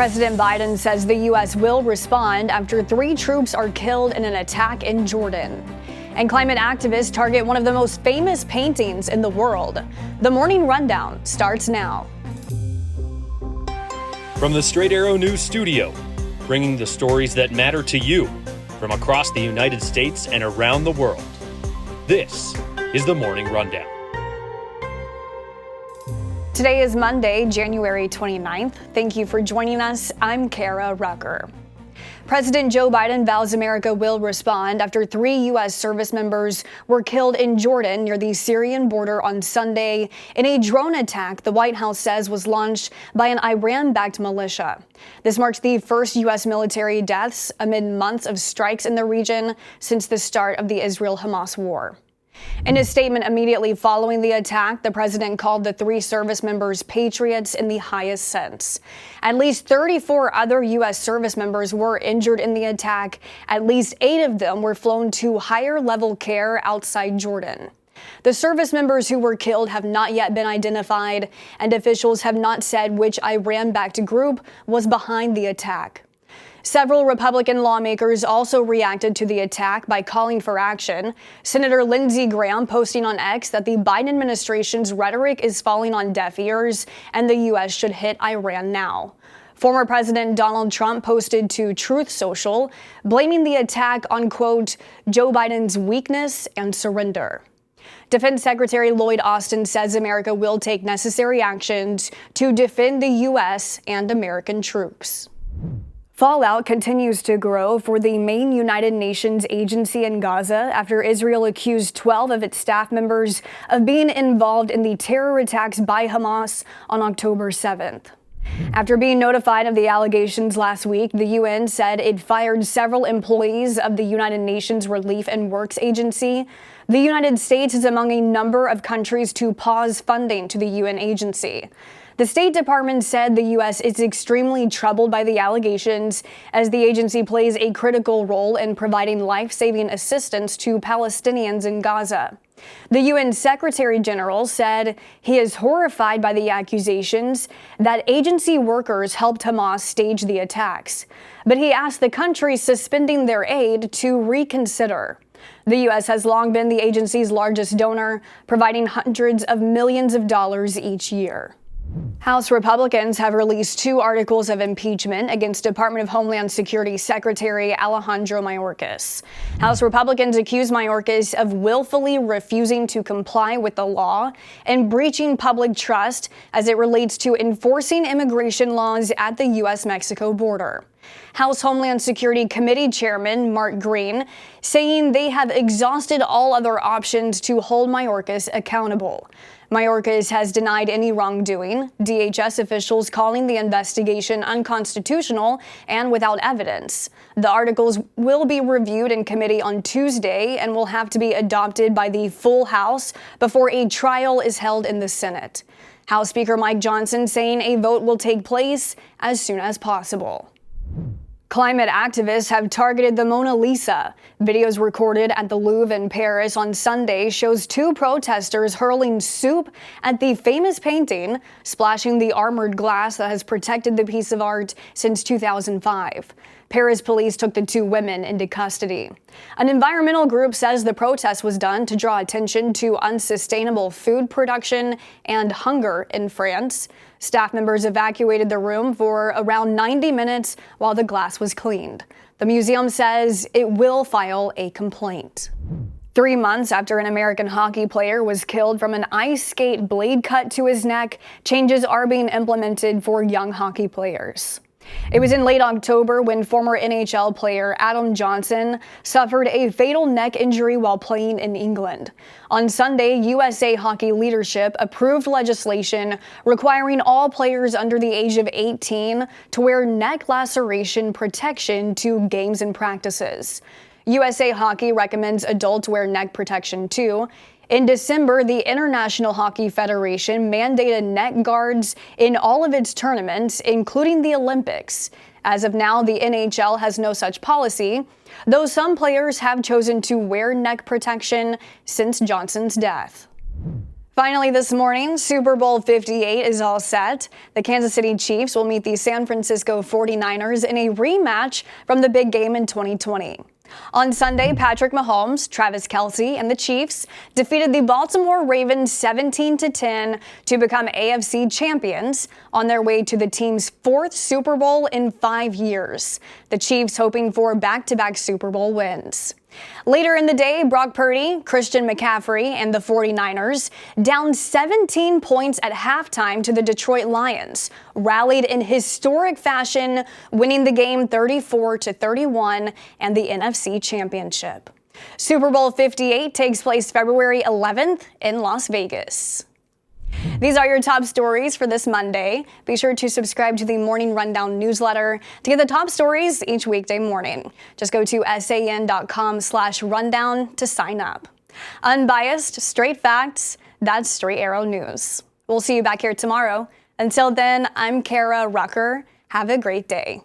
President Biden says the U.S. will respond after 3 troops are killed in an attack in Jordan. And climate activists target one of the most famous paintings in the world. The Morning Rundown starts now. From the Straight Arrow News Studio, bringing the stories that matter to you from across the United States and around the world. This is the Morning Rundown. Today is Monday, January 29th. Thank you for joining us. I'm Kara Rucker. President Joe Biden vows America will respond after 3 U.S. service members were killed in Jordan near the Syrian border on Sunday in a drone attack the White House says was launched by an Iran-backed militia. This marks the first U.S. military deaths amid months of strikes in the region since the start of the Israel-Hamas war. In a statement immediately following the attack, the president called the 3 service members patriots in the highest sense. At least 34 other U.S. service members were injured in the attack. At least 8 of them were flown to higher-level care outside Jordan. The service members who were killed have not yet been identified, and officials have not said which Iran-backed group was behind the attack. Several Republican lawmakers also reacted to the attack by calling for action. Senator Lindsey Graham posting on X that the Biden administration's rhetoric is falling on deaf ears and the U.S. should hit Iran now. Former President Donald Trump posted to Truth Social, blaming the attack on, quote, Joe Biden's weakness and surrender. Defense Secretary Lloyd Austin says America will take necessary actions to defend the U.S. and American troops. Fallout continues to grow for the main United Nations agency in Gaza after Israel accused 12 of its staff members of being involved in the terror attacks by Hamas on October 7th. After being notified of the allegations last week, the UN said it fired several employees of the United Nations Relief and Works Agency. The United States is among a number of countries to pause funding to the UN agency. The State Department said the U.S. is extremely troubled by the allegations as the agency plays a critical role in providing life-saving assistance to Palestinians in Gaza. The UN Secretary General said he is horrified by the accusations that agency workers helped Hamas stage the attacks, but he asked the countries suspending their aid to reconsider. The U.S. has long been the agency's largest donor, providing hundreds of millions of dollars each year. House Republicans have released 2 articles of impeachment against Department of Homeland Security Secretary Alejandro Mayorkas. House Republicans accuse Mayorkas of willfully refusing to comply with the law and breaching public trust as it relates to enforcing immigration laws at the U.S.-Mexico border. House Homeland Security Committee Chairman Mark Green saying they have exhausted all other options to hold Mayorkas accountable. Mayorkas has denied any wrongdoing, DHS officials calling the investigation unconstitutional and without evidence. The articles will be reviewed in committee on Tuesday and will have to be adopted by the full House before a trial is held in the Senate. House Speaker Mike Johnson saying a vote will take place as soon as possible. Climate activists have targeted the Mona Lisa. Videos recorded at the Louvre in Paris on Sunday shows 2 protesters hurling soup at the famous painting, splashing the armored glass that has protected the piece of art since 2005. Paris police took the 2 women into custody. An environmental group says the protest was done to draw attention to unsustainable food production and hunger in France. Staff members evacuated the room for around 90 minutes while the glass was cleaned. The museum says it will file a complaint. 3 months after an American hockey player was killed from an ice skate blade cut to his neck, changes are being implemented for young hockey players. It was in late October when former NHL player Adam Johnson suffered a fatal neck injury while playing in England. On Sunday, USA Hockey leadership approved legislation requiring all players under the age of 18 to wear neck laceration protection to games and practices. USA Hockey recommends adults wear neck protection too. In December, the International Hockey Federation mandated neck guards in all of its tournaments, including the Olympics. As of now, the NHL has no such policy, though some players have chosen to wear neck protection since Johnson's death. Finally this morning, Super Bowl 58 is all set. The Kansas City Chiefs will meet the San Francisco 49ers in a rematch from the big game in 2020. On Sunday, Patrick Mahomes, Travis Kelce, and the Chiefs defeated the Baltimore Ravens 17-10 to become AFC champions on their way to the team's fourth Super Bowl in 5 years. The Chiefs hoping for back-to-back Super Bowl wins. Later in the day, Brock Purdy, Christian McCaffrey, and the 49ers, down 17 points at halftime to the Detroit Lions, rallied in historic fashion, winning the game 34-31 and the NFC Championship. Super Bowl 58 takes place February 11th in Las Vegas. These are your top stories for this Monday. Be sure to subscribe to the Morning Rundown newsletter to get the top stories each weekday morning. Just go to san.com/rundown to sign up. Unbiased, straight facts, that's Straight Arrow News. We'll see you back here tomorrow. Until then, I'm Kara Rucker. Have a great day.